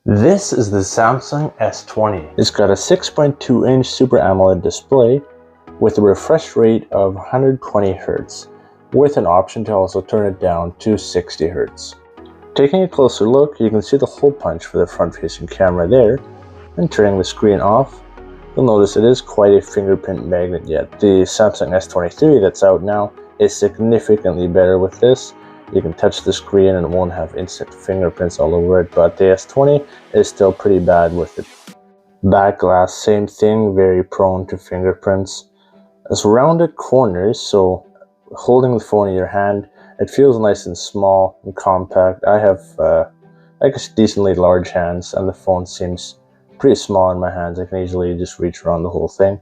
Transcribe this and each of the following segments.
This is the Samsung S20. It's got a 6.2-inch Super AMOLED display with a refresh rate of 120 Hz, with an option to also turn it down to 60 Hz. Taking a closer look, you can see the hole punch for the front-facing camera there, and turning the screen off, you'll notice it is quite a fingerprint magnet yet. The Samsung S23 that's out now is significantly better with this. You can touch the screen and it won't have instant fingerprints all over it, but the S20 is still pretty bad with it. Back glass, same thing, very prone to fingerprints. It's rounded corners, so holding the phone in your hand, it feels nice and small and compact. I have I guess decently large hands, and the phone seems pretty small in my hands. I can easily just reach around the whole thing.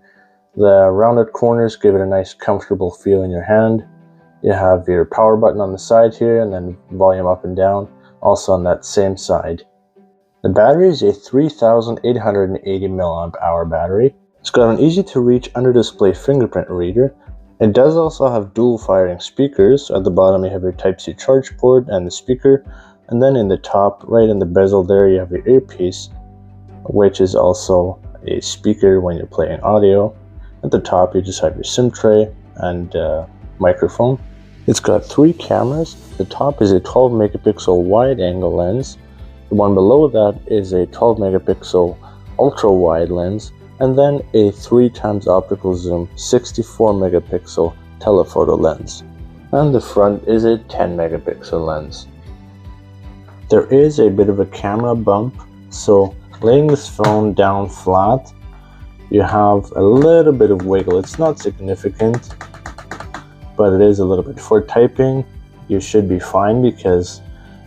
The rounded corners give it a nice comfortable feel in your hand. You have your power button on the side here, and then volume up and down, also on that same side. The battery is a 3880 mAh battery. It's got an easy to reach under display fingerprint reader. It does also have dual firing speakers. At the bottom you have your Type-C charge port and the speaker, and then in the top, right in the bezel there, you have your earpiece, which is also a speaker when you're playing audio. At the top you just have your SIM tray and microphone. It's got 3 cameras. The top is a 12 megapixel wide angle lens. The one below that is a 12 megapixel ultra wide lens, and then a 3x optical zoom 64 megapixel telephoto lens. And the front is a 10 megapixel lens. There is a bit of a camera bump, so laying this phone down flat, you have a little bit of wiggle. It's not significant, but it is a little bit. For typing, you should be fine, because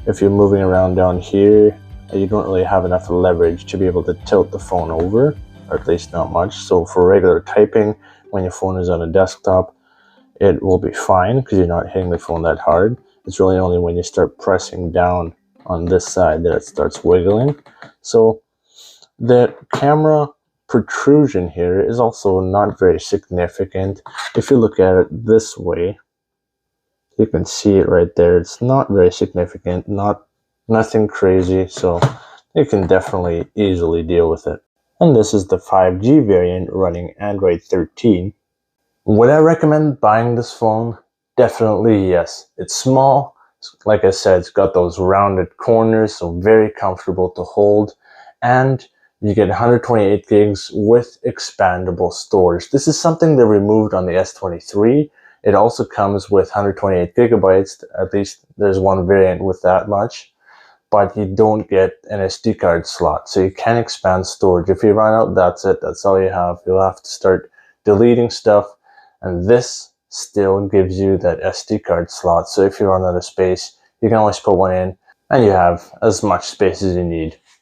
if you're moving around down here, you don't really have enough leverage to be able to tilt the phone over, or at least not much. So for regular typing, when your phone is on a desktop, it will be fine because you're not hitting the phone that hard. It's really only when you start pressing down on this side that it starts wiggling. So the camera protrusion here is also not very significant. If you look at it this way, you can see it right there. It's not very significant, nothing crazy, so you can definitely easily deal with it. And this is the 5G variant running Android 13. Would I recommend buying this phone? Definitely yes. It's small, like I said, it's got those rounded corners, so very comfortable to hold, and you get 128 gigs with expandable storage. This is something they removed on the S23. It also comes with 128 gigabytes, at least there's one variant with that much, but you don't get an SD card slot, so you can expand storage. If you run out, that's it, that's all you have. You'll have to start deleting stuff, and this still gives you that SD card slot, so if you run out of space, you can always put one in, and you have as much space as you need.